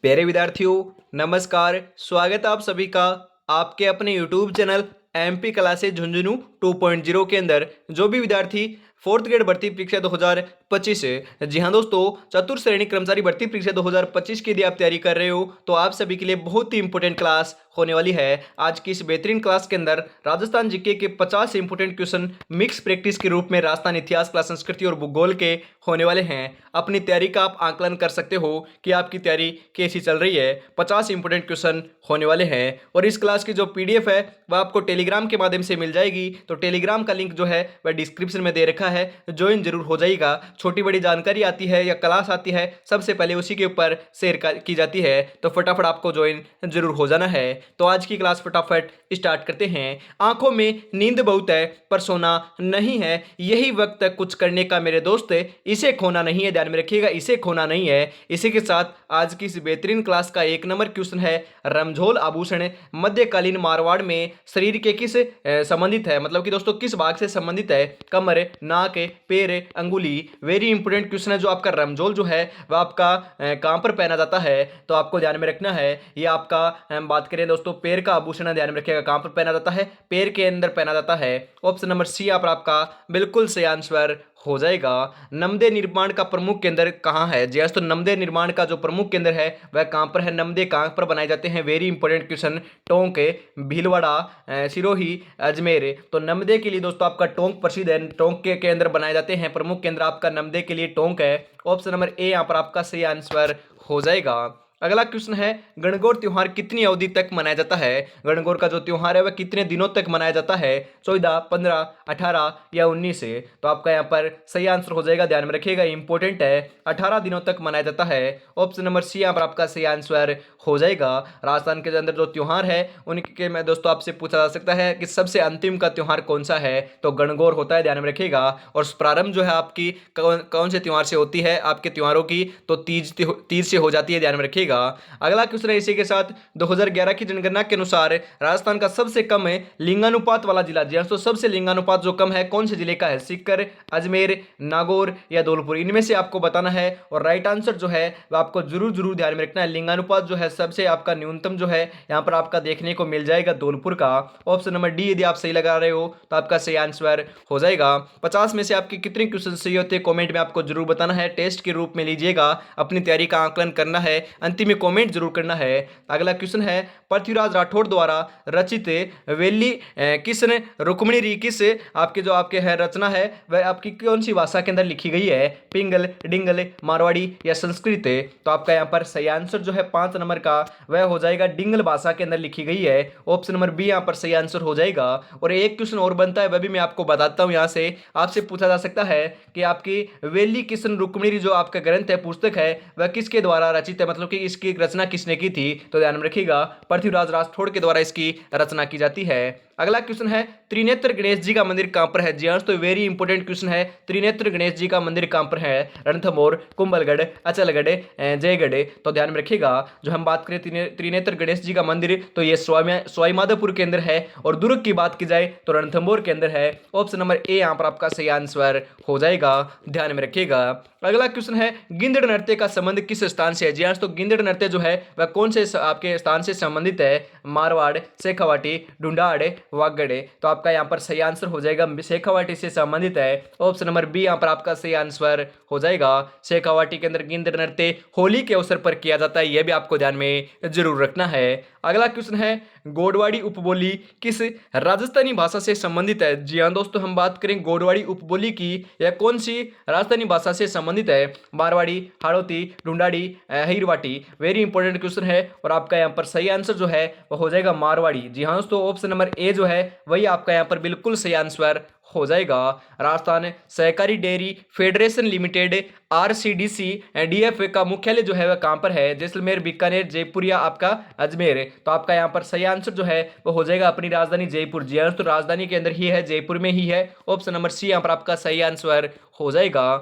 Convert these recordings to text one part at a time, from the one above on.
प्यारे विद्यार्थियों, नमस्कार। स्वागत है आप सभी का आपके अपने YouTube channel MP classes Jhunjhunu 2.0 के अंदर। जो भी विद्यार्थी फोर्थ ग्रेड भर्ती परीक्षा 2025 है, जी हाँ दोस्तों, चतुर्थ श्रेणी कर्मचारी भर्ती परीक्षा 2025 की यदि आप तैयारी कर रहे हो तो आप सभी के लिए बहुत ही इंपॉर्टेंट क्लास होने वाली है। आज की इस बेहतरीन क्लास के अंदर राजस्थान जीके के 50 इंपोर्टेंट क्वेश्चन मिक्स प्रैक्टिस के रूप में राजस्थान इतिहास, कला, संस्कृति और भूगोल के होने वाले हैं। अपनी तैयारी का आप आकलन कर सकते हो कि आपकी तैयारी कैसी चल रही है। 50 इंपोर्टेंट क्वेश्चन होने वाले हैं और इस क्लास की जो PDF है वह आपको टेलीग्राम के माध्यम से मिल जाएगी। तो टेलीग्राम का लिंक जो है वह डिस्क्रिप्शन में दे रखा है, ज्वाइन जरूर हो जाएगा। छोटी बड़ी जानकारी आती है या क्लास आती है, सबसे पहले उसी के ऊपर शेयर की जाती है, तो फटाफट आपको ज्वाइन जरूर हो जाना है। तो आज की क्लास फटाफट स्टार्ट करते हैं। आंखों में नींद बहुत है पर सोना नहीं है, यही वक्त है कुछ करने का मेरे दोस्त, इसे खोना नहीं है। ध्यान में रखिएगा, इसे खोना नहीं है। इसी के साथ आज की इस बेहतरीन क्लास का 1 नंबर क्वेश्चन है, रमझोल आभूषण मध्यकालीन मारवाड़ में शरीर के किस संबंधित है, मतलब कि दोस्तों किस भाग से संबंधित है? कमर, नाक, पैर, अंगुली। वेरी इंपोर्टेंट क्वेश्चन है। जो आपका रमझोल जो है वह आपका कहां पर पहना जाता है, तो आपको ध्यान में रखना है। ये आपका बात करें दोस्तों पैर का आभूषण है, ध्यान में रखिएगा कहां पर पहना जाता है? पैर के अंदर पहना जाता है। ऑप्शन नंबर सी आप आपका बिल्कुल सही आंसर हो जाएगा। नमदे निर्माण का प्रमुख केंद्र कहाँ है? जी तो नमदे निर्माण का जो प्रमुख केंद्र है वह कहाँ पर है? नमदे कहाँ पर बनाए जाते हैं? Very important question. Tonk, Bhilwara, Sirohi, Ajmer. तो नमदे के लिए दोस्तों आपका टोंक प्रसिद्ध है। टोंक के अंदर बनाए जाते हैं। प्रमुख केंद्र आपका नमदे के लिए टोंक है। ऑप्शन नंबर ए यहाँ पर आपका सही आंसर हो जाएगा। अगला क्वेश्चन है, गणगौर त्योहार कितनी अवधि तक मनाया जाता है? गणगौर का जो त्योहार है वह कितने दिनों तक मनाया जाता है? 14, 15, 18 या 19 से? तो आपका यहाँ पर सही आंसर हो जाएगा, ध्यान में रखिएगा, इंपॉर्टेंट है, 18 दिनों तक मनाया जाता है। ऑप्शन नंबर सी यहाँ पर आपका सही आंसर हो जाएगा। राजस्थान के अंदर जो त्योहार है उनके में दोस्तों आपसे पूछा जा सकता है कि सबसे अंतिम का त्योहार कौन सा है, तो गणगौर होता है, ध्यान में रखिएगा। और प्रारंभ जो है आपकी कौन से त्योहार से होती है आपके त्योहारों की? तो तीज से हो जाती है, ध्यान में रखिएगा। अगला क्वेश्चन है इसी के साथ, 2011 की जनगणना के अनुसार राजस्थान का सबसे कम लिंगानुपात वाला जिला, जी तो सबसे लिंगानुपात जो कम है कौन से जिले का है? सीकर, अजमेर, नागौर या धौलपुर? इनमें से आपको बताना है और राइट आंसर जो है वह आपको जरूर जरूर ध्यान में रखना है। लिंगानुपात जो है सबसे आपका न्यूनतम जो है यहाँ पर आपका देखने को मिल जाएगा धौलपुर का। ऑप्शन नंबर डी यदि आप सही लगा रहे हो तो आपका सही आंसर हो जाएगा। 50 में से आपके कितने क्वेश्चन सही होते हैं कमेंट में आपको जरूर बताना है। टेस्ट के रूप में लीजिएगा, अपनी तैयारी का आकलन करना है, अंतिम में कमेंट जरूर करना है। अगला क्वेश्चन है, पृथ्वीराज राठौड़ द्वारा रचित वेली किसने रुक्मिणी री किस आपके जो आपके है रचना है वह आपकी कौन सी भाषा के अंदर लिखी गई है? पिंगल, डिंगल, मारवाड़ी या संस्कृत? तो आपका यहाँ पर सही आंसर जो है 5 नंबर का वह हो जाएगा, डिंगल भाषा के अंदर लिखी गई है। ऑप्शन नंबर बी यहाँ पर सही आंसर हो जाएगा। और एक क्वेश्चन और बनता है, वह भी मैं आपको बताता हूँ। यहाँ से आपसे पूछा जा सकता है कि आपकी वेली किशन रुक्मिणी जो आपका ग्रंथ है, पुस्तक है, वह किसके द्वारा रचित है, मतलब कि इसकी रचना किसने की थी? तो ध्यान में रखिएगा, पृथ्वीराज राठौड़ के द्वारा इसकी रचना की जाती है। अगला क्वेश्चन है, त्रिनेत्र गणेश जी का मंदिर कहां पर है? जी तो वेरी इंपोर्टेंट क्वेश्चन है, त्रिनेत्र गणेश जी का मंदिर कहां पर है? रणथंभौर, कुंभलगढ़, अचलगढ़, जयगढ़? तो ध्यान में रखिएगा, जो हम बात करें त्रिनेत्र गणेश जी का मंदिर तो ये सवाई माधोपुर के अंदर है। और दुर्ग की बात की जाए तो रणथंभौर के अंदर है। ऑप्शन नंबर ए यहाँ पर आपका सही आंसर हो जाएगा, ध्यान में रखिएगा। अगला क्वेश्चन है, गिंदड़ नृत्य का संबंध किस स्थान से है? जी तो गिंदड़ नृत्य जो है वह कौन से आपके स्थान से संबंधित है? मारवाड़, शेखावाटी, ढूंढाड़, वागड़? तो आपका यहाँ पर सही आंसर हो जाएगा, शेखावाटी से संबंधित है। ऑप्शन नंबर बी यहाँ पर आपका सही आंसर हो जाएगा। शेखावाटी के अंदर गिंदड़ नृत्य होली के अवसर पर किया जाता है, यह भी आपको ध्यान में जरूर रखना है। अगला क्वेश्चन है, गोडवाड़ी उपबोली किस राजस्थानी भाषा से संबंधित है? जी हाँ दोस्तों, हम बात करें गोडवाड़ी उपबोली की, यह कौन सी राजस्थानी भाषा से संबंधित है? Marwari, Hadoti, Dhundhari, Hirwati? Very important question है और आपका यहाँ पर सही आंसर जो है वह हो जाएगा मारवाड़ी। जी हाँ दोस्तों, ऑप्शन नंबर ए जो है वही आपका यहाँ पर बिल्कुल सही आंसर हो जाएगा। राजस्थान सहकारी dairy federation limited RCDC DF का मुख्यालय जो है वह कहां पर है? जैसलमेर, बीकानेर, जयपुर या आपका अजमेर? तो आपका यहां पर सही आंसर जो है वो हो जाएगा अपनी राजधानी जयपुर। जी तो राजधानी के अंदर ही है, जयपुर में ही है। ऑप्शन नंबर सी यहां पर आपका सही आंसर हो जाएगा।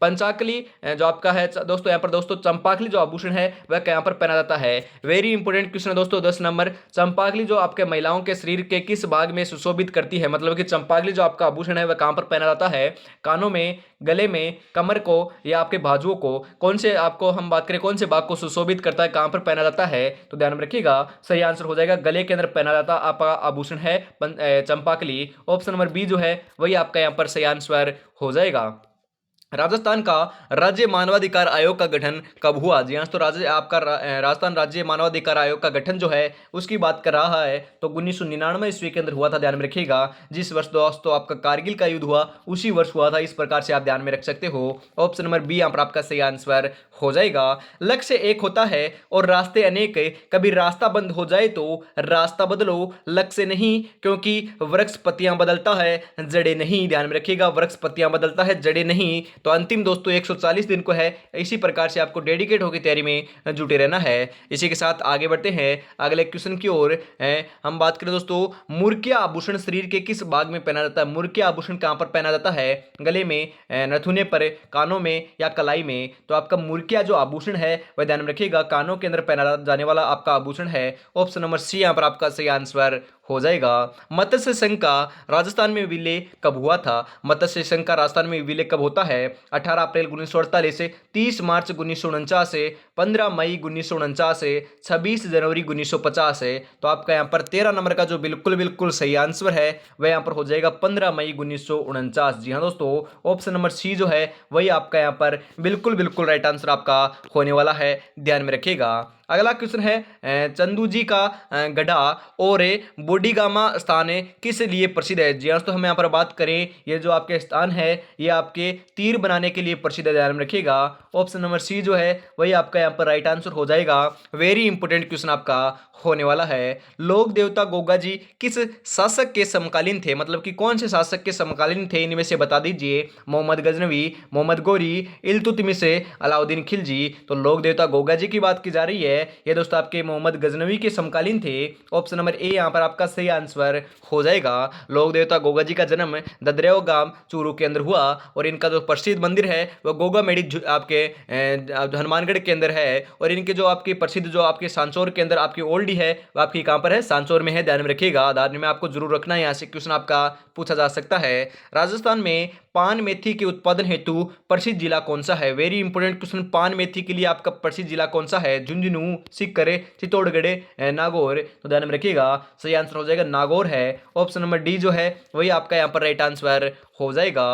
पंचाकली जो आपका है दोस्तों, यहाँ पर दोस्तों चंपाकली जो आभूषण है वह यहाँ पर पहना जाता है। वेरी इंपोर्टेंट क्वेश्चन है दोस्तों, 10 नंबर। चंपाकली जो आपके महिलाओं के शरीर के किस भाग में सुशोभित करती है, मतलब कि चंपाकली जो आपका आभूषण है वह कहाँ पर पहना जाता है? कानों में, गले में, कमर को या आपके बाजुओं को, कौन से आपको हम बात करें कौन से भाग को सुशोभित करता है, कहाँ पर पहना जाता है? तो ध्यान में रखिएगा सही आंसर हो जाएगा गले के अंदर पहना जाता आपका आभूषण है चंपाकली। ऑप्शन नंबर बी जो है वही आपका यहाँ पर सही आंसर हो जाएगा। राजस्थान का राज्य मानवाधिकार आयोग का गठन कब हुआ? जी हाँ, तो राजस्थान राज्य मानवाधिकार आयोग का गठन जो है उसकी बात कर रहा है तो 1999 ईस्वी के अंदर हुआ था। ध्यान में रखिएगा जिस वर्ष दोस्तों आपका कारगिल का युद्ध हुआ उसी वर्ष हुआ था। इस प्रकार से आप ध्यान में रख सकते हो। ऑप्शन नंबर बी यहाँ पर आपका सही आंसर हो जाएगा। लक्ष्य एक होता है और रास्ते अनेक, कभी रास्ता बंद हो जाए तो रास्ता बदलो, लक्ष्य नहीं, क्योंकि वृक्ष पत्तियां बदलता है जड़े नहीं। ध्यान में रखिएगा वृक्ष पत्तियां बदलता है जड़े नहीं। तो अंतिम दोस्तों 140 दिन को है, इसी प्रकार से आपको डेडिकेट होकर तैयारी में जुटे रहना है। इसी के साथ आगे बढ़ते हैं अगले क्वेश्चन की ओर। हम बात करें दोस्तों मुर्किया आभूषण शरीर के किस भाग में पहना जाता है? मुर्किया आभूषण कहां पर पहना जाता है? गले में, नथुने पर, कानों में या कलाई में? तो आपका मुर्किया जो आभूषण है वह ध्यान में रखिएगा कानों के अंदर पहना जाने वाला आपका आभूषण है। ऑप्शन नंबर सी यहां पर आपका सही आंसर हो जाएगा। मत्स्य संघ का राजस्थान में विलय कब हुआ था? मत्स्य संघ का राजस्थान में विलय कब होता है? 18 अप्रैल 1948 से, 30 मार्च 1949 से, 15 मई 1949 से, 26 जनवरी 1950 से। तो आपका यहाँ पर 13 नंबर का जो बिल्कुल बिल्कुल सही आंसर है वह यहाँ पर हो जाएगा 15 मई 1949। जी हाँ दोस्तों ऑप्शन नंबर सी जो है वही आपका यहाँ पर बिल्कुल बिल्कुल राइट आंसर आपका होने वाला है। ध्यान में रखिएगा। अगला क्वेश्चन है चंदूजी का गढ़ा और बोडीगामा स्थान किस लिए प्रसिद्ध है? जी हाँ तो हम यहाँ पर बात करें ये जो आपके स्थान है ये आपके तीर बनाने के लिए प्रसिद्ध है। ध्यान में रखिएगा ऑप्शन नंबर सी जो है वही आपका यहाँ पर राइट आंसर हो जाएगा। वेरी इंपोर्टेंट क्वेश्चन आपका होने वाला है। लोक देवता गोगा जी किस शासक के समकालीन थे? मतलब कि कौन से शासक के समकालीन थे इनमें से बता दीजिए। मोहम्मद गजनवी, मोहम्मद गोरी, इल्तुतमिश, अलाउद्दीन खिलजी। तो लोक देवता गोगा जी की बात की जा रही है। ये दोस्तों आपके मोहम्मद गजनवी के समकालीन थे। ऑप्शन नंबर ए यहाँ पर आपका सही आंसर हो जाएगा। लोक देवता गोगा जी का जन्म ददरेव गांव चूरू के अंदर हुआ और इनका जो प्रसिद्ध मंदिर है वह गोगा मेडी आपके हनुमानगढ़ के अंदर है। और इनके जो आपके प्रसिद्ध जो आपके सांचौर के अंदर आपकी ओल्डी है वह आपकी कहां पर है? सांचौर में है। ध्यान में रखिएगा आधार में आपको जरूर रखना है, यहाँ से क्वेश्चन आपका पूछा जा सकता है। राजस्थान में पान मेथी के उत्पादन हेतु प्रसिद्ध जिला कौन सा है? Very important question. पान मेथी के लिए आपका प्रसिद्ध जिला कौन सा है? झुंझुनू, सीकर, चित्तौड़गढ़, नागौर। तो ध्यान में रखिएगा सही आंसर हो जाएगा नागौर है। ऑप्शन नंबर डी जो है वही आपका यहाँ पर राइट आंसर हो जाएगा।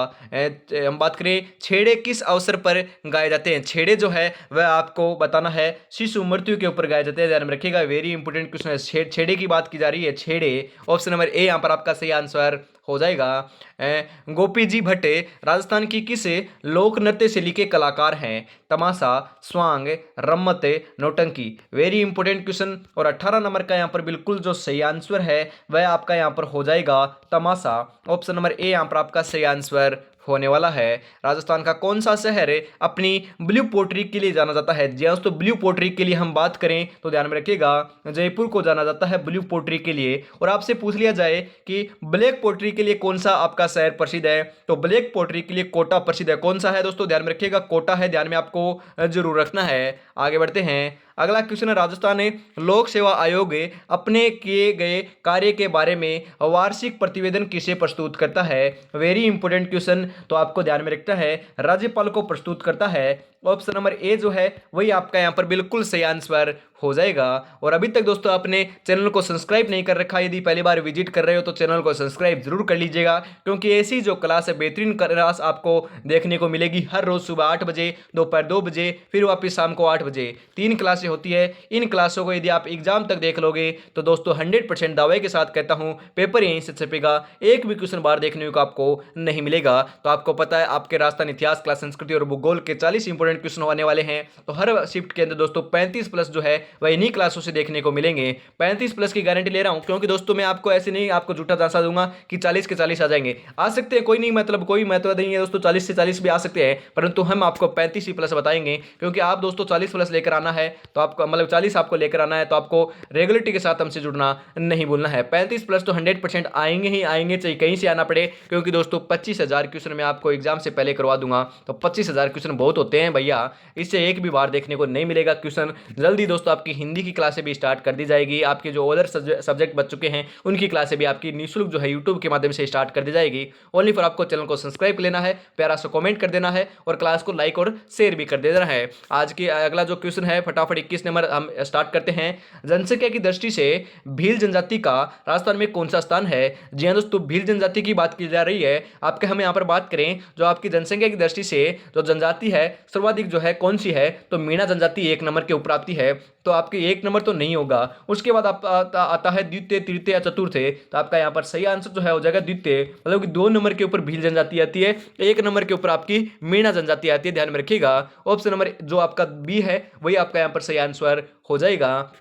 हम बात करें छेड़े किस अवसर पर गाए जाते हैं? छेड़े जो है वह आपको बताना है शिशु मृत्यु के ऊपर गाए जाते हैं। ध्यान में रखिएगा वेरी इंपोर्टेंट क्वेश्चन है। छेड़े की बात की जा रही है छेड़े। ऑप्शन नंबर ए यहाँ पर आपका सही आंसर हो जाएगा। गोपी जी भट्ट राजस्थान की किस लोक नृत्य शैली के कलाकार हैं? तमाशा, स्वांग, रम्मत, नौटंकी। Very important question. और 18 नंबर का यहाँ पर बिल्कुल जो सही आंसर है वह आपका यहाँ पर हो जाएगा तमाशा। ऑप्शन नंबर ए यहाँ पर आपका सही आंसर होने वाला है। राजस्थान का कौन सा शहर अपनी ब्लू पोट्री के लिए जाना जाता है? जी हाँ तो ब्लू पोट्री के लिए हम बात करें तो ध्यान में रखिएगा जयपुर को जाना जाता है ब्लू पोट्री के लिए। और आपसे पूछ लिया जाए कि ब्लैक पोट्री के लिए कौन सा आपका शहर प्रसिद्ध है तो ब्लैक पोट्री के लिए कोटा प्रसिद्ध है। कौन सा है दोस्तों? ध्यान में रखिएगा कोटा है। ध्यान में आपको जरूर रखना है। आगे बढ़ते हैं। अगला क्वेश्चन है राजस्थान लोक सेवा आयोग अपने किए गए कार्य के बारे में वार्षिक प्रतिवेदन किसे प्रस्तुत करता है? Very important question. तो आपको ध्यान में रखना है राज्यपाल को प्रस्तुत करता है। ऑप्शन नंबर ए जो है वही आपका यहाँ पर बिल्कुल सही आंसर हो जाएगा। और अभी तक दोस्तों आपने चैनल को सब्सक्राइब नहीं कर रखा, यदि पहली बार विजिट कर रहे हो तो चैनल को सब्सक्राइब जरूर कर लीजिएगा, क्योंकि ऐसी जो क्लास है बेहतरीन क्लास आपको देखने को मिलेगी हर रोज सुबह 8 बजे, दोपहर 2 बजे, फिर वापस शाम को 8 बजे। 3 क्लासें होती है। इन क्लासों को यदि आप एग्जाम तक देख लोगे तो दोस्तों 100% दावे के साथ कहता हूं पेपर यहीं से छपेगा, एक भी क्वेश्चन बाहर देखने को आपको नहीं मिलेगा। तो आपको पता है आपके राजस्थान इतिहास, क्लास संस्कृति और भूगोल के 40 इंपोर्टेंट क्वेश्चन होने वाले हैं। तो हर शिफ्ट के अंदर दोस्तों 35 प्लस जो है वह इन्हीं क्लासों से देखने को मिलेंगे। 35 प्लस की गारंटी ले रहा हूं, क्योंकि दोस्तों मैं आपको ऐसे नहीं आपको झूठा झांसा दूंगा कि 40 के 40 आ जाएंगे। आ सकते हैं, कोई नहीं, मतलब कोई महत्व नहीं है दोस्तों, 40 से 40 भी आ सकते हैं, परंतु हम आपको 35 ही प्लस बताएंगे, क्योंकि आप दोस्तों 40 प्लस लेकर आना है तो आपको मतलब 40 आपको लेकर आना है तो आपको रेगुलरिटी के साथ हमसे जुड़ना नहीं भूलना है। 35 प्लस तो 100% आएंगे ही आएंगे, चाहे कहीं से आना पड़े, क्योंकि दोस्तों 25,000 क्वेश्चन मैं आपको एग्जाम से पहले करवा दूंगा। तो 25,000 क्वेश्चन बहुत होते हैं भैया, इससे एक भी बार देखने को नहीं मिलेगा क्वेश्चन। जल्दी दोस्तों आपके आपकी हिंदी की क्लासें भी स्टार्ट कर दी जाएगी। आपके जो अदर सब्जेक्ट बच चुके हैं उनकी क्लासें भी आपकी निःशुल्क जो है यूट्यूब के माध्यम से स्टार्ट कर दी जाएगी। ओनली फॉर आपको चैनल को सब्सक्राइब कर लेना है, प्यारा सा कमेंट कर देना है और क्लास को लाइक और शेयर भी कर देना है। आज की अगला जो क्वेश्चन है फटाफट 21 नंबर हम स्टार्ट करते हैं। जनसंख्या की दृष्टि से भील जनजाति का राजस्थान में कौन सा स्थान है? जी हाँ दोस्तों, भील जनजाति की बात की जा रही है। आपके हम यहाँ पर बात करें जो आपकी जनसंख्या की दृष्टि से जो जनजाति है सर्वाधिक जो है कौन सी है, तो मीणा जनजाति 1 नंबर के ऊपर आती है। तो आपके 1 नंबर तो नहीं होगा, उसके बाद आता है द्वितीय, तृतीय या चतुर्थ। तो आपका यहाँ पर सही आंसर जो है हो जाएगा द्वितीय, मतलब कि 2 नंबर के ऊपर भील जनजाति आती है, 1 नंबर के ऊपर आपकी मीणा जनजाति आती है, ध्यान में रखिएगा। ऑप्शन नंबर जो आपका बी है वही आपका यहाँ पर सही आंसर हो जाएगा।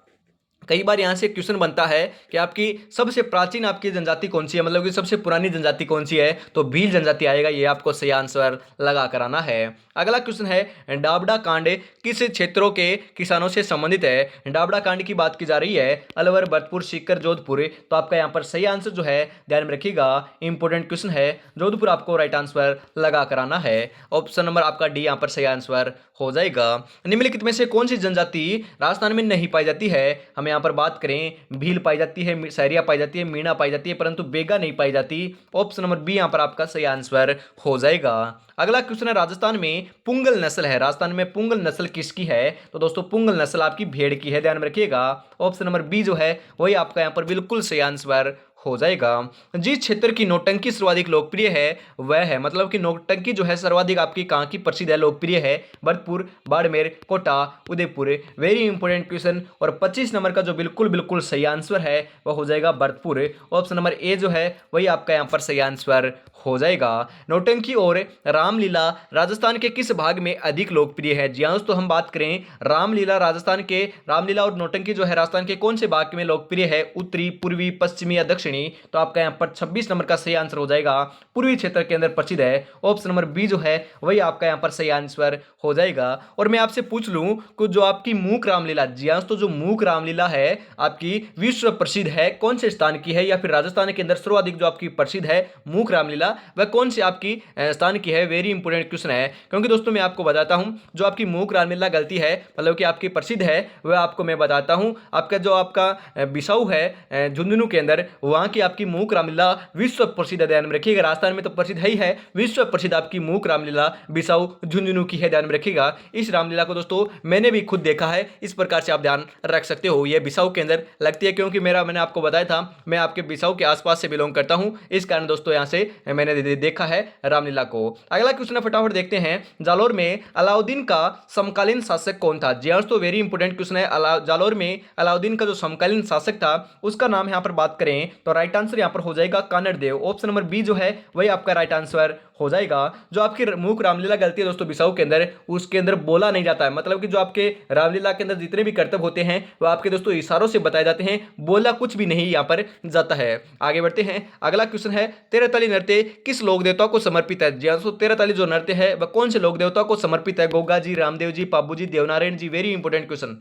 कई बार यहाँ से क्वेश्चन बनता है कि आपकी सबसे प्राचीन आपकी जनजाति कौन सी है, मतलब कि सबसे पुरानी जनजाति कौन सी है, तो भील जनजाति आएगा, ये आपको सही आंसर लगा कराना है। अगला क्वेश्चन है डाबडा कांड किस क्षेत्रों के किसानों से संबंधित है? डाबडा कांड की बात की जा रही है अलवर, भरतपुर, सीकर, जोधपुर। तो आपका यहाँ पर सही आंसर जो है ध्यान में रखिएगा, इंपॉर्टेंट क्वेश्चन है, जोधपुर आपको राइट आंसर लगा कराना है। ऑप्शन नंबर आपका डी यहाँ पर सही आंसर हो जाएगा। निम्नलिखित में से कौन सी जनजाति राजस्थान में नहीं पाई जाती है? हम यहाँ पर बात करें भील पाई जाती है, सहरिया पाई जाती है, मीणा पाई जाती है, परंतु बेगा नहीं पाई जाती। ऑप्शन नंबर बी यहाँ पर आपका सही आंसर हो जाएगा। अगला क्वेश्चन है राजस्थान में पुंगल नस्ल है, राजस्थान में पुंगल नस्ल किसकी है? तो दोस्तों पुंगल नस्ल आपकी भेड़ की है, ध्यान में रखिएगा। ऑप्शन नंबर बी जो है वही आपका यहाँ पर बिल्कुल सही आंसर हो जाएगा। जिस क्षेत्र की नौटंकी सर्वाधिक लोकप्रिय है वह है, मतलब कि नौटंकी जो है सर्वाधिक आपकी कहाँ की प्रसिद्ध है, लोकप्रिय है? Bharatpur, Barmer, Kota, Udaipur. Very important question. और 25 नंबर का जो बिल्कुल बिल्कुल सही आंसर है वह हो जाएगा भरतपुर। ऑप्शन नंबर ए जो है वही आपका यहाँ पर सही आंसर हो जाएगा। नौटंकी और रामलीला राजस्थान के किस भाग में अधिक लोकप्रिय है? जी हाँ दोस्तों, हम बात करें रामलीला, राजस्थान के रामलीला और नौटंकी जो है राजस्थान के कौन से भाग में लोकप्रिय है? उत्तरी, पूर्वी, पश्चिमी या दक्षिणी? तो आपका यहाँ पर 26 नंबर का सही आंसर हो जाएगा, पूर्वी क्षेत्र के अंदर प्रसिद्ध है। ऑप्शन नंबर बी जो है वही आपका यहाँ पर सही आंसर हो जाएगा। और मैं आपसे पूछ लूं कि जो आपकी मूक रामलीला, जी हाँ तो जो मूक रामलीला है आपकी विश्व प्रसिद्ध है, कौन से स्थान की है या फिर राजस्थान के अंदर सर्वाधिक जो आपकी प्रसिद्ध है मूक रामलीला वह कौन सी आपकी स्थान की है? वेरी इंपोर्टेंट क्वेश्चन है, क्योंकि दोस्तों मैं आपको बताता हूं जो आपकी मूक रामलीला गलती है मतलब कि आपकी प्रसिद्ध है वह आपको मैं बताता हूं। आपका जो आपका बिसाऊ है झुंझुनू के अंदर, वहां की आपकी मूक रामलीला विश्व प्रसिद्ध है, ध्यान में रखिएगा। राजस्थान में तो प्रसिद्ध ही है, विश्व प्रसिद्ध आपकी मूक रामलीला बिसाऊ झुंझुनू की है, ध्यान में रखिएगा। इस रामलीला को दोस्तों मैंने भी खुद देखा है, इस प्रकार से आप ध्यान रख सकते हो। यह बिसाऊ के अंदर लगती है, क्योंकि मैंने आपको बताया था मैं आपके बिसाऊ के आसपास से बिलोंग करता हूं, इस कारण दोस्तों यहां से मैंने देखा है रामलीला को। अगला क्वेश्चन फटाफट देखते हैं, जालोर में अलाउद्दीन का समकालीन शासक कौन था? जी हाँ, तो वेरी इंपोर्टेंट क्वेश्चन है। जालोर में अलाउद्दीन का जो समकालीन शासक था उसका नाम यहां पर बात करें तो राइट आंसर यहां पर हो जाएगा कानड़ देव। ऑप्शन नंबर बी जो है वही आपका राइट आंसर हो जाएगा। जो आपकी मूक रामलीला गलती है दोस्तों बिसाऊ के अंदर, उसके अंदर बोला नहीं जाता है, मतलब कि जो आपके रामलीला के अंदर जितने भी कर्तव्य होते हैं वो आपके दोस्तों इशारों से बताए जाते हैं, बोला कुछ भी नहीं यहां पर जाता है। आगे बढ़ते हैं, अगला क्वेश्चन है तेरहताली नृत्य किस लोक देवता को समर्पित है? जी हाँ, तेरहताली जो नृत्य है वह कौन से लोक देवता को समर्पित है? गोगा जी, रामदेव जी, पाबू जी, देवनारायण जी। वेरी इंपोर्टेंट क्वेश्चन,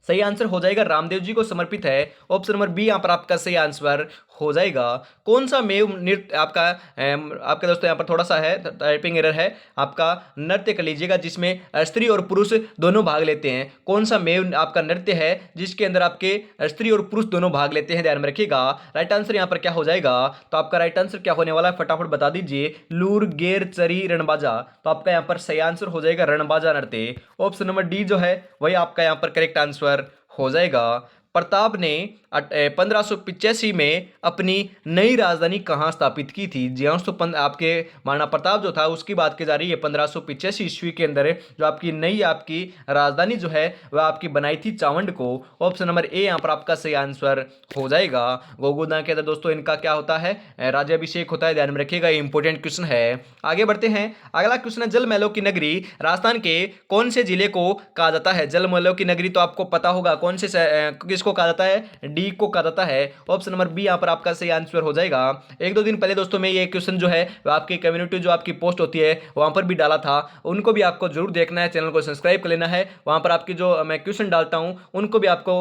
सही आंसर हो जाएगा रामदेव जी को समर्पित है। ऑप्शन नंबर बी यहां पर आपका सही आंसर हो जाएगा। कौन सा मेव नृत्य आपका दोस्तों यहाँ पर थोड़ा सा है टाइपिंग एरर है, आपका नृत्य कर लीजिएगा जिसमें स्त्री और पुरुष दोनों भाग लेते हैं। कौन सा मेव आपका नृत्य है जिसके अंदर आपके स्त्री और पुरुष दोनों भाग लेते हैं, ध्यान में रखिएगा। राइट आंसर यहाँ पर क्या हो जाएगा? तो आपका राइट आंसर क्या होने वाला है फटाफट बता दीजिए। लूर, गेर, चरी, रणबाजा। तो आपका यहाँ पर सही आंसर हो जाएगा रणबाजा नृत्य। ऑप्शन नंबर डी जो है वही आपका यहाँ पर करेक्ट आंसर हो जाएगा। प्रताप ने 1585 में अपनी नई राजधानी कहाँ स्थापित की थी? जी हाँ, तो आपके महाराणा प्रताप जो था उसकी बात की जा रही है। 1585 ईस्वी के अंदर जो आपकी नई आपकी राजधानी जो है वह आपकी बनाई थी चावंड को। ऑप्शन नंबर ए यहाँ पर आपका सही आंसर हो जाएगा। गोगोदा के अंदर दोस्तों इनका क्या होता है? राज्याभिषेक होता है, ध्यान में रखिएगा, इंपोर्टेंट क्वेश्चन है। आगे बढ़ते हैं, अगला क्वेश्चन है जल महलों की नगरी राजस्थान के कौन से जिले को कहा जाता है? जल महलों की नगरी तो आपको पता होगा कौन से किस किसको कहा जाता है? डी को कहा जाता है। ऑप्शन नंबर बी यहाँ पर आपका सही आंसर हो जाएगा। एक दो दिन पहले दोस्तों मैं ये क्वेश्चन जो है आपकी कम्युनिटी जो आपकी पोस्ट होती है वहां पर भी डाला था, उनको भी आपको जरूर देखना है, चैनल को सब्सक्राइब कर लेना है। वहां पर आपकी जो मैं क्वेश्चन डालता हूं उनको भी आपको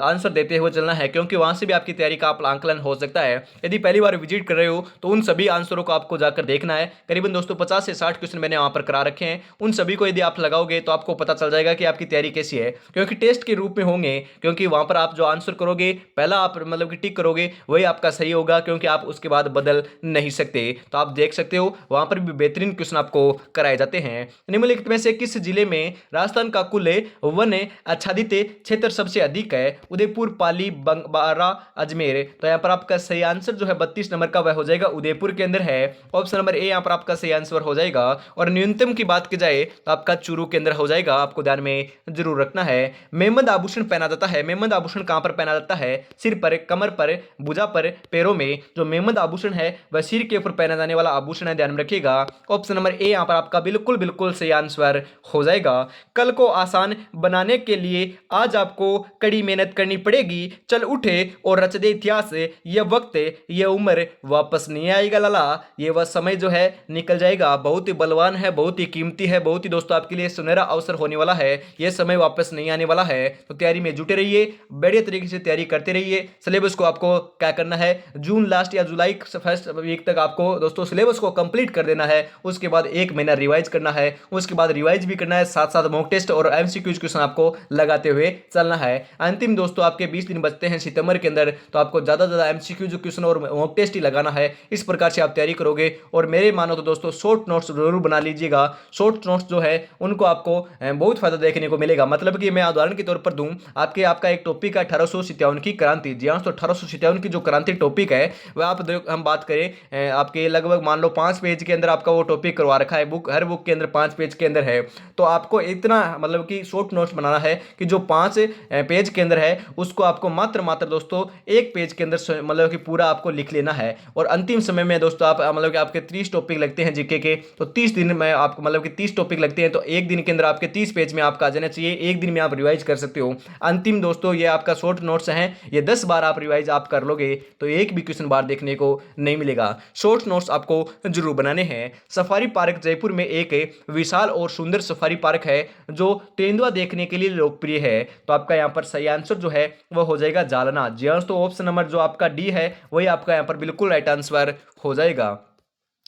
आंसर देते हुए चलना है, क्योंकि वहां से भी आपकी तैयारी का आंकलन हो सकता है। यदि पहली बार विजिट कर रहे हो तो उन सभी आंसरों को आपको जाकर देखना है। करीबन दोस्तों 50 से 60 क्वेश्चन मैंने वहां पर करा रखे हैं, उन सभी को यदि आप लगाओगे तो आपको पता चल जाएगा कि आपकी तैयारी कैसी है, क्योंकि टेस्ट के रूप में होंगे। क्योंकि वहां पर आप जो आंसर करोगे पहला आप मतलब कि टिक करोगे वही आपका सही होगा, क्योंकि आप उसके बाद बदल नहीं सकते। तो आप देख सकते हो वहां पर भी बेहतरीन क्वेश्चन आपको कराए जाते हैं। निम्नलिखित में से किस जिले में राजस्थान का कुल वन आच्छादित क्षेत्र सबसे अधिक है? उदयपुर, पाली, बारा, अजमेर। तो यहाँ पर आपका सही आंसर जो है 32 नंबर का वह हो जाएगा उदयपुर के अंदर है। ऑप्शन नंबर ए यहाँ पर आपका सही आंसर हो जाएगा। और न्यूनतम की बात की जाए तो आपका चूरू के अंदर हो जाएगा, आपको ध्यान में जरूर रखना है। मेहमद आभूषण पहना जाता है, मेहमद आभूषण कहां पर पहना जाता है? सिर पर, कमर पर, भुजा पर, पैरों में। जो मेहमद आभूषण है वह सिर के ऊपर पहना जाने वाला आभूषण है, ध्यान में रखिएगा। ऑप्शन नंबर ए यहां पर आपका बिल्कुल बिल्कुल सही आंसर हो जाएगा। कल को आसान बनाने के लिए आज आपको कड़ी मेहनत करनी पड़ेगी। चल उठे और रच दे इतिहास, यह वक्त यह उम्र वापस नहीं आएगा लाला। ये वह समय जो है निकल जाएगा, बहुत ही बलवान है, बहुत ही कीमती है, बहुत ही दोस्तों आपके लिए सुनहरा अवसर होने वाला है। यह समय वापस नहीं आने वाला है। तो तैयारी में जुटे रहिए, बढ़िया तरीके से तैयारी करते रहिए। सिलेबस को आपको क्या करना है, जून लास्ट या जुलाई फर्स्ट वीक तक आपको दोस्तों सिलेबस को कंप्लीट कर देना है। उसके बाद एक महीना रिवाइज करना है, उसके बाद रिवाइज भी करना है, साथ साथ मॉक टेस्ट और एमसीक्यूज क्वेश्चन आपको लगाते हुए चलना है। अंतिम दोस्तों आपके 20 दिन बचते हैं सितंबर के अंदर, तो आपको ज्यादा से ज्यादा एमसीक्यूज क्वेश्चन और मॉक टेस्ट ही लगाना है। इस प्रकार से आप तैयारी करोगे। और मेरे मानो तो दोस्तों शॉर्ट नोट्स जरूर बना लीजिएगा। शॉर्ट नोट्स जो है उनको आपको बहुत फायदा देखने को मिलेगा। मतलब कि मैं उदाहरण के तौर पर दूं, आपका एक टॉपिक है 1857 की क्रांति। जी हाँ, तो 1857 की जो क्रांति टॉपिक है वह हम बात करें आपके लगभग मान लो 5 पेज के अंदर आपका वो टॉपिक करवा रखा है, बुक हर बुक के अंदर 5 पेज के अंदर है। तो आपको इतना मतलब कि शॉर्ट नोट्स बनाना है कि जो 5 पेज के अंदर है उसको आपको मात्र दोस्तों 1 पेज के अंदर मतलब कि पूरा आपको लिख लेना है। और अंतिम समय में दोस्तों आप मतलब कि आपके 30 टॉपिक लगते हैं जीके के, तो 30 दिन में आपको मतलब कि 30 टॉपिक लगते हैं, तो एक दिन के अंदर आपके 30 पेज में आपका आ जाना चाहिए। एक दिन में आप रिवाइज कर सकते हो। अंतिम दोस्तों ये आपका शॉर्ट नोट्स हैं, ये 10 बार आप रिवाइज आप कर लोगे तो एक भी क्वेश्चन बार देखने को नहीं मिलेगा। शॉर्ट नोट्स आपको जरूर बनाने हैं। सफारी पार्क जयपुर में एक विशाल और सुंदर सफारी पार्क है जो तेंदुआ देखने के लिए लोकप्रिय है। तो आपका यहाँ पर सही आंसर जो है वह हो जाएगा जालना। जी हाँ, तो ऑप्शन नंबर जो आपका डी है वही आपका यहाँ पर बिल्कुल राइट आंसर हो जाएगा।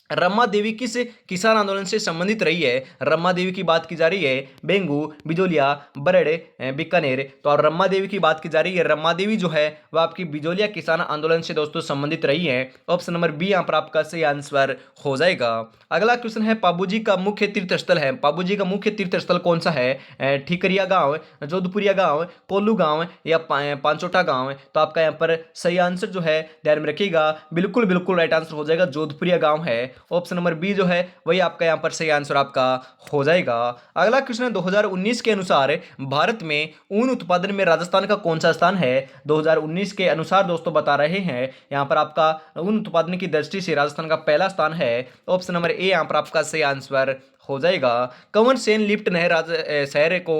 रमा देवी किस किसान आंदोलन से संबंधित रही है? रमा देवी की बात की जा रही है बेंगू, बिजोलिया, बरड़, बीकानेर। तो और रमा देवी की बात की जा रही है, रमा देवी जो है वह आपकी बिजोलिया किसान आंदोलन से दोस्तों संबंधित रही है। ऑप्शन नंबर बी यहाँ पर आपका सही आंसर हो जाएगा। अगला क्वेश्चन है पाबूजी का मुख्य तीर्थ स्थल है। पाबूजी का मुख्य तीर्थ स्थल कौन सा है? ठीकरिया गांव, जोधपुरिया गांव, कोल्लू गांव या पांचोटा गांव। तो आपका यहाँ पर सही आंसर जो है ध्यान में रखिएगा, बिल्कुल बिल्कुल राइट आंसर हो जाएगा, जोधपुरिया गांव है। ऑप्शन नंबर बी जो है वही आपका यहां पर सही आंसर आपका हो जाएगा। अगला क्वेश्चन है 2019 के अनुसार भारत में ऊन उत्पादन में राजस्थान का कौन सा स्थान है? 2019 के अनुसार दोस्तों बता रहे हैं यहां पर आपका ऊन उत्पादन की दृष्टि से राजस्थान का पहला स्थान है। ऑप्शन नंबर ए यहां पर आपका सही आंसर हो जाएगा। कंवर सेन लिफ्ट नहर शहर को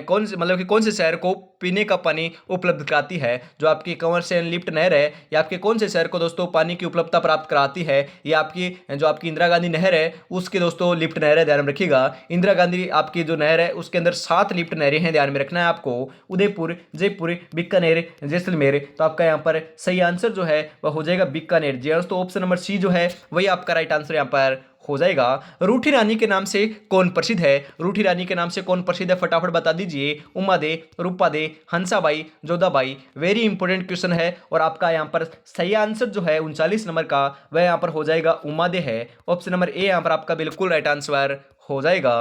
कौन से मतलब कि कौन से शहर को पीने का पानी उपलब्ध कराती है? जो आपकी कंवर सेन लिफ्ट नहर है ये आपके कौन से शहर को दोस्तों पानी की उपलब्धता प्राप्त कराती है? ये आपकी जो आपकी इंदिरा गांधी नहर है उसके दोस्तों लिफ्ट नहर है, ध्यान में रखिएगा। इंदिरा गांधी आपकी जो नहर है उसके अंदर 7 लिफ्ट नहरें हैं, ध्यान में रखना है आपको। उदयपुर, जयपुर, बीकानेर, जैसलमेर। तो आपका यहाँ पर सही आंसर जो है वह हो जाएगा बीकानेर। जी तो ऑप्शन नंबर सी जो है वही आपका राइट आंसर यहाँ पर हो जाएगा। रूठी रानी के नाम से कौन प्रसिद्ध है? रूठी रानी के नाम से कौन प्रसिद्ध है फटाफट बता दीजिए। Uma De, Rupa De, Hansabai, Jodhabai. Very important question है और आपका यहाँ पर सही आंसर जो है 39 नंबर का वह यहाँ पर हो जाएगा उमा दे है। ऑप्शन नंबर ए यहाँ पर आपका बिल्कुल राइट आंसर हो जाएगा।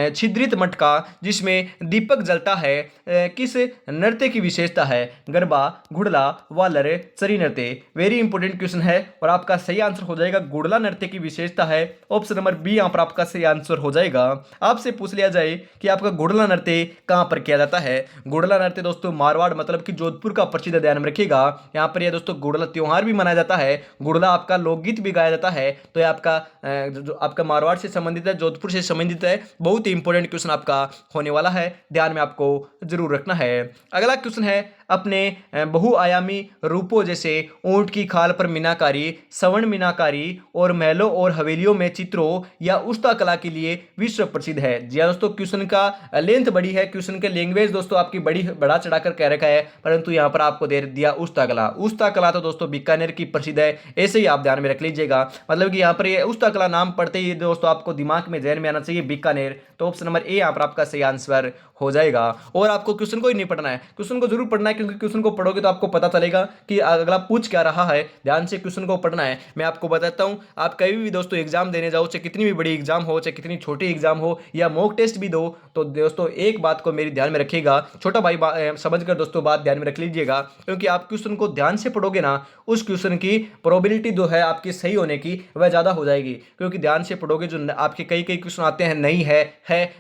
छिद्रित मटका जिसमें दीपक जलता है किस नृत्य की विशेषता है? गरबा, घुड़ला, वालर, चरी नृत्य। वेरी इंपॉर्टेंट क्वेश्चन है और आपका सही आंसर हो जाएगा घुड़ला नृत्य की विशेषता है। ऑप्शन नंबर बी यहाँ पर आपका सही आंसर हो जाएगा। आपसे पूछ लिया जाए कि आपका घुड़ला नृत्य कहाँ पर किया जाता है? घुड़ला नृत्य दोस्तों मारवाड़ मतलब कि जोधपुर का प्रसिद्ध, ध्यान में रखिएगा। यहाँ पर यह दोस्तों घुड़ला त्योहार भी मनाया जाता है, घुड़ला आपका लोकगीत भी गाया जाता है। तो ये आपका जो आपका मारवाड़ से संबंधित है, जोधपुर से संबंधित है, बहुत ही इंपॉर्टेंट क्वेश्चन आपका होने वाला है, ध्यान में आपको जरूर रखना है। अगला क्वेश्चन है, अपने बहुआयामी रूपों जैसे ऊंट की खाल पर मीनाकारी, सवर्ण मीनाकारी और महलों और हवेलियों में चित्रों या उस्ता कला के लिए विश्व प्रसिद्ध है। जी हाँ दोस्तों, क्वेश्चन का लेंथ बड़ी है, क्वेश्चन के लैंग्वेज दोस्तों आपकी बढ़ा चढ़ाकर कह रखा है, परंतु यहाँ पर आपको दे दिया उस्ता कला। उस्ता कला तो दोस्तों बीकानेर की प्रसिद्ध है, ऐसे ही आप ध्यान में रख लीजिएगा। मतलब कि यहाँ पर ये उस्ता कला नाम पढ़ते ही दोस्तों आपको दिमाग में जहन में आना चाहिए बीकानेर। तो ऑप्शन नंबर ए यहाँ पर आपका सही आंसर हो जाएगा। और आपको क्वेश्चन को ही नहीं पढ़ना है, क्वेश्चन को जरूर पढ़ना है, क्योंकि क्वेश्चन को पढ़ोगे तो आपको पता चलेगा कि अगला पूछ क्या रहा है। ध्यान से क्वेश्चन को पढ़ना है। मैं आपको बताता हूं, आप कभी भी दोस्तों एग्जाम देने जाओ, चाहे कितनी भी बड़ी एग्जाम हो, चाहे कितनी छोटी एग्जाम हो, या मॉक टेस्ट भी दो, तो दोस्तों एक बात को मेरी ध्यान में रखिएगा, छोटा भाई समझकर दोस्तों बात ध्यान में रख लीजिएगा। क्योंकि आप क्वेश्चन को ध्यान से पढ़ोगे ना, उस क्वेश्चन की प्रोबेबिलिटी जो है आपकी सही होने की वह ज्यादा हो जाएगी। क्योंकि ध्यान से पढ़ोगे, जो आपके कई क्वेश्चन आते हैं नहीं है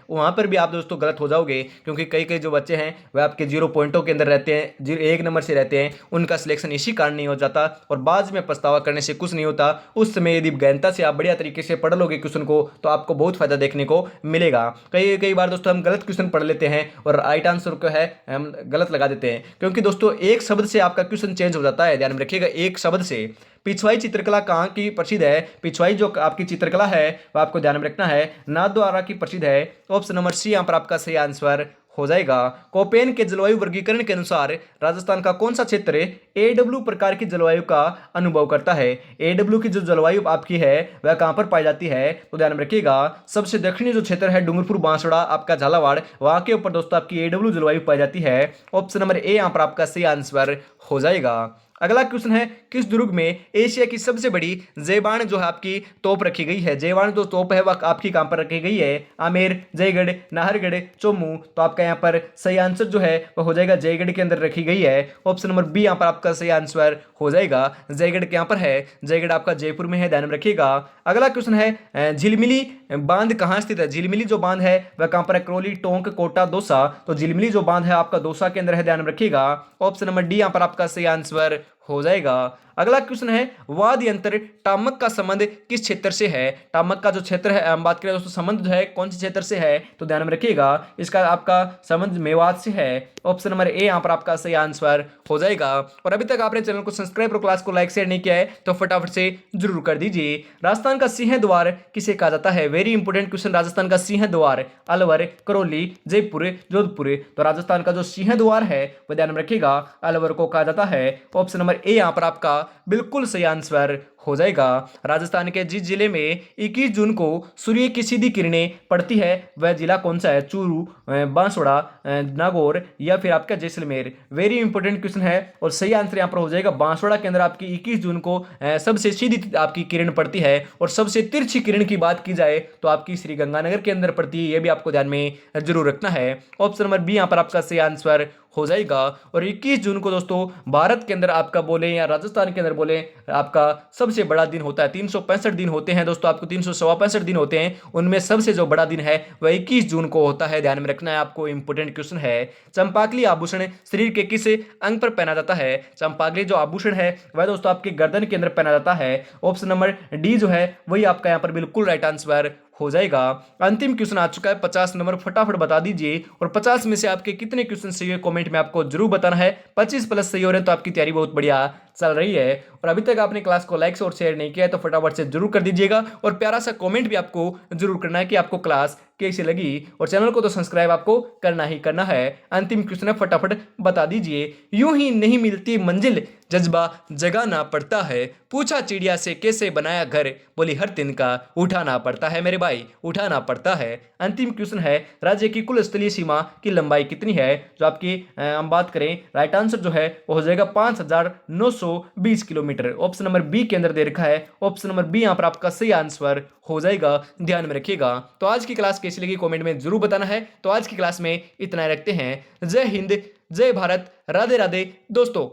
वहां पर भी आप दोस्तों गलत हो जाओगे। क्योंकि कई जो बच्चे हैं वह आपके 0 पॉइंटों के अंदर रहते हैं, 1 नंबर से रहते हैं, उनका सिलेक्शन इसी कारण नहीं हो जाता, और बाद में पछतावा करने से कुछ नहीं होता। उस समय यदि गहनता से आप बढ़िया तरीके से पढ़ लोगे क्वेश्चन को, तो आपको बहुत फायदा देखने को मिलेगा। कई बार दोस्तों हम गलत क्वेश्चन पढ़ लेते हैं और राइट आंसर को है हम गलत लगा देते हैं, क्योंकि दोस्तों एक शब्द से आपका क्वेश्चन चेंज हो जाता है, ध्यान में रखिएगा, एक शब्द से। पिछवाई चित्रकला कहाँ की प्रसिद्ध है? पिछवाई जो आपकी चित्रकला है वह आपको ध्यान में रखना है, नाथद्वारा की प्रसिद्ध है। ऑप्शन नंबर सी यहाँ पर आपका सही आंसर हो जाएगा। कोपेन के जलवायु वर्गीकरण के अनुसार राजस्थान का कौन सा क्षेत्र एडब्ल्यू प्रकार की जलवायु का अनुभव करता है? एडब्ल्यू की जो जलवायु आपकी है वह कहां पर पाई जाती है? तो ध्यान में रखिएगा, सबसे दक्षिणी जो क्षेत्र है डूंगरपुर बांसवाड़ा आपका झालावाड़, वहां के ऊपर दोस्तों आपकी एडब्ल्यू जलवायु पाई जाती है। ऑप्शन नंबर ए यहां पर आपका सही आंसर हो जाएगा। अगला क्वेश्चन है, किस दुर्ग में एशिया की सबसे बड़ी जयबान जो है आपकी तोप रखी गई है? जयबान जो तोप है वह आपकी कहां पर रखी गई है? आमेर, जयगढ़, नाहरगढ़, चोमू। तो आपका यहां पर सही आंसर जो है वह हो जाएगा जयगढ़ के अंदर रखी गई है। ऑप्शन नंबर बी यहां पर आपका सही आंसर हो जाएगा, जयगढ़ के यहां पर है। जयगढ़ आपका जयपुर में है, ध्यान में रखिएगा। अगला क्वेश्चन है, झिलमिली बांध कहां स्थित है? झिलमिली जो बांध है वह कहां पर है? करौली, टोंक, कोटा, दौसा। तो झिलमिली जो बांध है आपका दौसा के अंदर है, ध्यान में रखिएगा। ऑप्शन नंबर डी यहां पर आपका सही आंसर हो जाएगा। अगला क्वेश्चन है, वाद यंत्र टामक का संबंध किस क्षेत्र से है? टामक का जो क्षेत्र है, हम बात करें दोस्तों, संबंध जो है कौन से क्षेत्र से है? तो ध्यान में रखिएगा, इसका आपका संबंध मेवात से है। ऑप्शन नंबर ए यहां पर आपका सही आंसर हो जाएगा। और अभी तक आपने चैनल को सब्सक्राइब और क्लास को लाइक शेयर नहीं किया है तो फटाफट से जरूर कर दीजिए। राजस्थान का सिंह द्वार किसे कहा जाता है? Very important question. राजस्थान का सिंह द्वार अलवर, करौली, जयपुर, जोधपुर। तो राजस्थान का जो सिंह द्वार है वह ध्यान में रखिएगा अलवर को कहा जाता है। ऑप्शन नंबर ए यहां पर आपका बिल्कुल सही आंसर हो जाएगा। राजस्थान के जिस जिले में 21 जून को सूर्य की सीधी किरणें पड़ती है वह जिला कौन सा है? चूरू, बांसवाड़ा, नागौर या फिर आपका जैसलमेर। वेरी इंपॉर्टेंट क्वेश्चन है और सही आंसर यहां पर हो जाएगा बांसवाड़ा के अंदर आपकी 21 जून को सबसे सीधी आपकी किरण पड़ती है। और सबसे तिरछी किरण की बात की जाए तो आपकी श्री गंगानगर के अंदर पड़ती है, यह भी आपको ध्यान में जरूर रखना है। ऑप्शन नंबर बी यहां पर आपका सही आंसर हो जाएगा। और 21 जून को दोस्तों भारत के अंदर आपका बोले या राजस्थान के अंदर बोले आपका सबसे बड़ा दिन होता है। 365 दिन होते हैं दोस्तों, आपको 365 दिन होते हैं, उनमें सबसे जो बड़ा दिन है वह 21 जून को होता है, ध्यान में रखना है आपको, इंपोर्टेंट क्वेश्चन है। चंपाकली आभूषण शरीर के किस अंग पर पहना जाता है? चंपाकली जो आभूषण है वह दोस्तों आपके गर्दन के अंदर पहना जाता है। ऑप्शन नंबर डी जो है वही आपका यहाँ पर बिल्कुल राइट आंसर हो जाएगा। अंतिम क्वेश्चन आ चुका है 50 नंबर, फटाफट बता दीजिए। और 50 में से आपके कितने क्वेश्चन सही है कमेंट में आपको जरूर बताना है। 25 प्लस सही हो रहे हैं तो आपकी तैयारी बहुत बढ़िया चल रही है। और अभी तक आपने क्लास को लाइक और शेयर नहीं किया है तो फटाफट से जरूर कर दीजिएगा। और प्यारा सा कमेंट भी आपको जरूर करना है कि आपको क्लास कैसी लगी। और चैनल को तो सब्सक्राइब आपको करना ही करना है। अंतिम क्वेश्चन है, फटाफट बता दीजिए। यूं ही नहीं मिलती मंजिल, जज्बा जगाना पड़ता है। पूछा चिड़िया से कैसे बनाया घर, बोली हर तिनका उठाना पड़ता है। मेरे भाई उठाना पड़ता है। अंतिम क्वेश्चन है, राज्य की कुल स्थलीय सीमा की लंबाई कितनी है? जो आपकी हम बात करें, राइट आंसर जो है वो हो जाएगा 5920 किलोमीटर। ऑप्शन नंबर बी के अंदर दे रखा है। ऑप्शन नंबर बी यहाँ पर आपका सही आंसर हो जाएगा, ध्यान में रखिएगा। तो आज की क्लास कैसी लगी कमेंट में जरूर बताना है। तो आज की क्लास में इतना ही रखते हैं। जय हिंद, जय भारत, राधे राधे दोस्तों।